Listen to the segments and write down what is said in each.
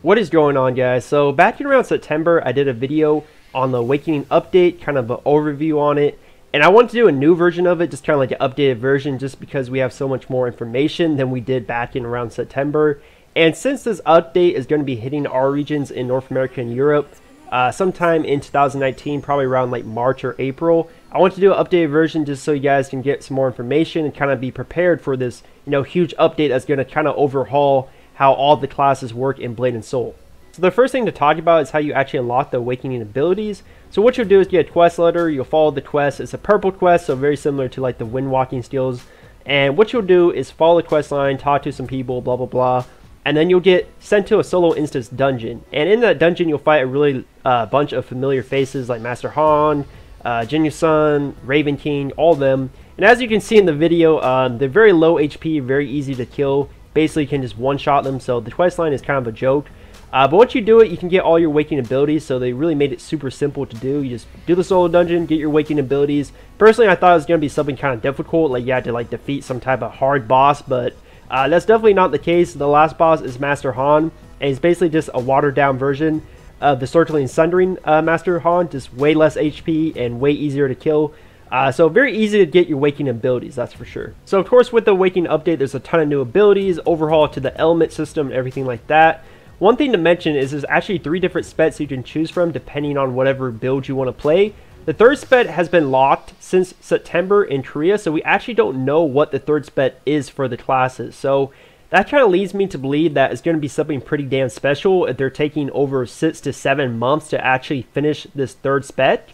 What is going on, guys? So back in around September, I did a video on the Awakening update, kind of an overview on it, and I wanted to do a new version of it, just kind of like an updated version, just because we have so much more information than we did back in around September. And since this update is going to be hitting our regions in North America and Europe sometime in 2019, probably around like March or April, I want to do an updated version just so you guys can get some more information and kind of be prepared for this, huge update that's going to kind of overhaul how all the classes work in Blade and Soul. So the first thing to talk about is how you actually unlock the Awakening abilities. So what you'll do is get a quest letter, you'll follow the quest. It's a purple quest, so very similar to like the Windwalking skills. And what you'll do is follow the quest line, talk to some people, blah blah blah, and then you'll get sent to a solo instance dungeon. And in that dungeon you'll fight a really bunch of familiar faces like Master Han, Jinyu Sun, Raven King, all of them. And as you can see in the video, they're very low HP, very easy to kill. Basically you can just one-shot them, so the quest line is kind of a joke. But once you do it, you can get all your Awakening abilities, so they really made it super simple to do. You just do the solo dungeon, get your Awakening abilities. Personally, I thought it was going to be something kind of difficult, like you had to like defeat some type of hard boss, but that's definitely not the case. The last boss is Master Han, and he's basically just a watered-down version of the Circling and Sundering Master Han, just way less HP and way easier to kill. So very easy to get your Awakening abilities, that's for sure. So of course with the Awakening update, there's a ton of new abilities, overhaul to the element system and everything like that. One thing to mention is there's actually 3 different specs you can choose from depending on whatever build you want to play. The third spec has been locked since September in Korea, so we actually don't know what the third spec is for the classes. So that kind of leads me to believe that it's going to be something pretty damn special if they're taking over 6 to 7 months to actually finish this third spec.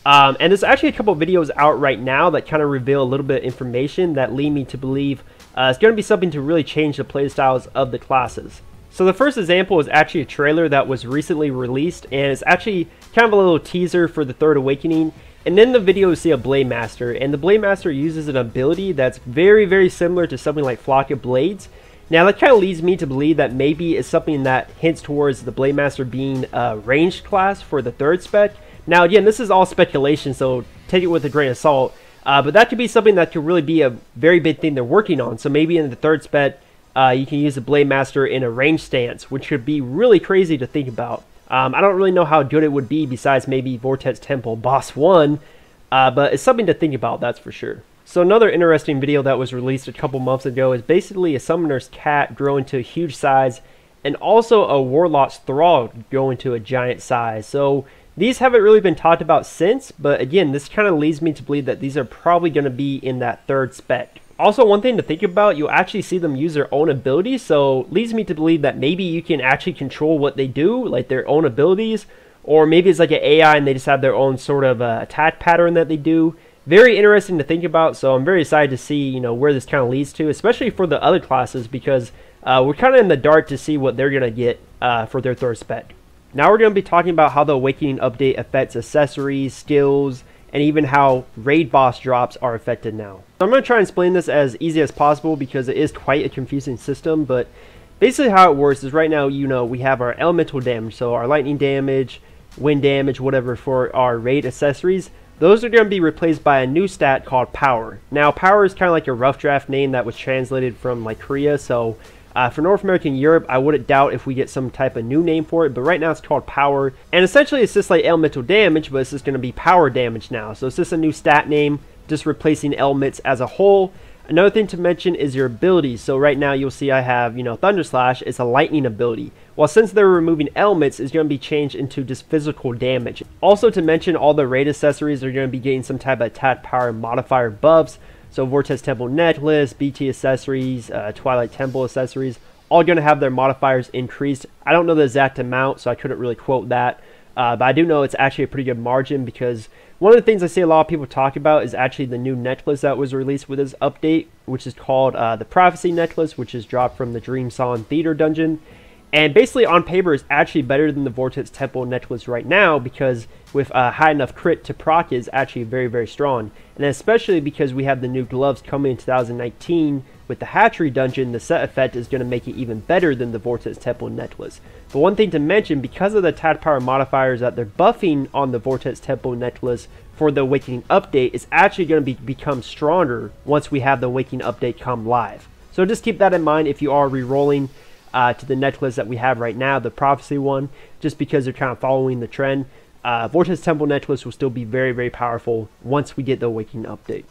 And there's actually a couple of videos out right now that kind of reveal a little bit of information that lead me to believe it's going to be something to really change the playstyles of the classes. So the first example is actually a trailer that was recently released, and it's actually kind of a little teaser for the third Awakening. And in the video you see a Blade Master, and the Blade Master uses an ability that's very similar to something like Flock of Blades. Now that kind of leads me to believe that maybe it's something that hints towards the Blade Master being a ranged class for the third spec. Now again, this is all speculation, so take it with a grain of salt. But that could be something that could really be a very big thing they're working on. So maybe in the third spec, you can use the Blade Master in a ranged stance, which could be really crazy to think about. I don't really know how good it would be besides maybe Vortex Temple Boss 1, but it's something to think about, that's for sure. So another interesting video that was released a couple months ago is basically a Summoner's Cat growing to a huge size, and also a Warlock's Thrall growing to a giant size. So these haven't really been talked about since, but again, this kind of leads me to believe that these are probably going to be in that third spec. Also, one thing to think about, you'll actually see them use their own abilities, so leads me to believe that maybe you can actually control what they do, like their own abilities, or maybe it's like an AI and they just have their own sort of attack pattern that they do. Very interesting to think about, so I'm very excited to see, where this kind of leads to, especially for the other classes, because we're kind of in the dark to see what they're going to get for their third spec. Now we're going to be talking about how the Awakening update affects accessories, skills, and even how raid boss drops are affected now. So I'm going to try and explain this as easy as possible because it is quite a confusing system, but basically how it works is right now, we have our elemental damage, so our lightning damage, wind damage, whatever for our raid accessories. Those are going to be replaced by a new stat called power. Now power is kind of like a rough draft name that was translated from like Korea, so for North America and Europe, I wouldn't doubt if we get some type of new name for it, but right now it's called power. And essentially it's just like elemental damage, but it's just going to be power damage now. So it's just a new stat name, just replacing elements as a whole. Another thing to mention is your abilities. So right now you'll see I have, Thunder Slash is a lightning ability. Well, since they're removing elements, it's going to be changed into just physical damage. Also to mention, all the raid accessories are going to be getting some type of attack power modifier buffs. So Vortex Temple Necklace, BT accessories, Twilight Temple accessories, all going to have their modifiers increased. I don't know the exact amount, so I couldn't really quote that. But I do know it's actually a pretty good margin, because one of the things I see a lot of people talk about is actually the new necklace that was released with this update, which is called the Prophecy Necklace, which is dropped from the Dream Song Theater dungeon. And basically on paper it's actually better than the Vortex Temple Necklace right now, because with a high enough crit to proc is actually very strong. And especially because we have the new gloves coming in 2019 with the Hatchery dungeon, the set effect is going to make it even better than the Vortex Temple Necklace. But one thing to mention, because of the attack power modifiers that they're buffing on the Vortex Temple Necklace for the Awakening update, it's actually going to become stronger once we have the Awakening update come live. So just keep that in mind if you are re-rolling. to the necklace that we have right now, the Prophecy one, just because they're kind of following the trend. Vortex Temple necklace will still be very, very powerful once we get the Awakening update.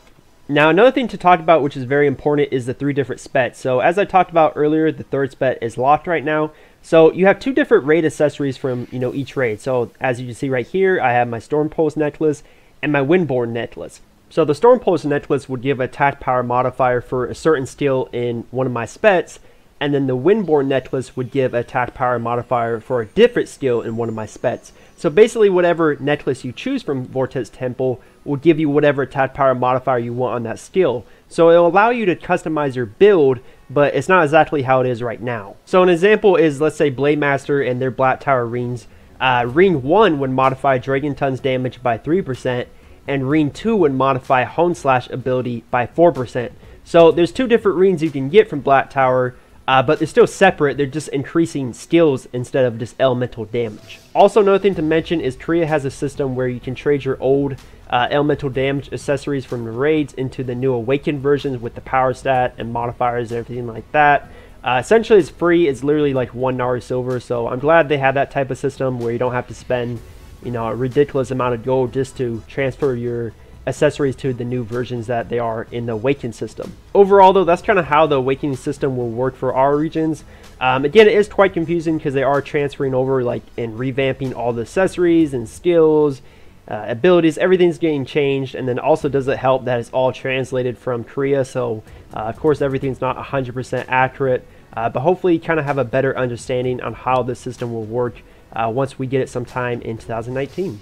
Now, another thing to talk about, which is very important, is the 3 different specs. So as I talked about earlier, the 3rd spec is locked right now. So you have 2 different raid accessories from, each raid. So as you can see right here, I have my Storm Pulse necklace and my Windborn necklace. So the Storm Pulse necklace would give a attack power modifier for a certain skill in one of my specs, and then the Windborn necklace would give a attack power modifier for a different skill in one of my specs. So basically whatever necklace you choose from Vortex Temple will give you whatever attack power modifier you want on that skill. So it'll allow you to customize your build, but it's not exactly how it is right now. So an example is, let's say Blade Master and their Black Tower rings. Ring 1 would modify Dragon Ton's damage by 3%, and Ring 2 would modify Hone Slash ability by 4%. So there's 2 different rings you can get from Black Tower, but they're still separate. They're just increasing skills instead of just elemental damage. Also, another thing to mention is Korea has a system where you can trade your old elemental damage accessories from the raids into the new Awakened versions with the power stat and modifiers and everything like that. Essentially, it's free. It's literally like 1 Nari silver. So I'm glad they have that type of system where you don't have to spend, a ridiculous amount of gold just to transfer your accessories to the new versions that they are in the Awakened system. Overall though, that's kind of how the Awakening system will work for our regions. Again, it is quite confusing because they are transferring over and revamping all the accessories and skills, abilities, everything's getting changed. And then also, does it help that it's all translated from Korea, so of course everything's not 100% accurate, but hopefully you kind of have a better understanding on how the system will work once we get it sometime in 2019.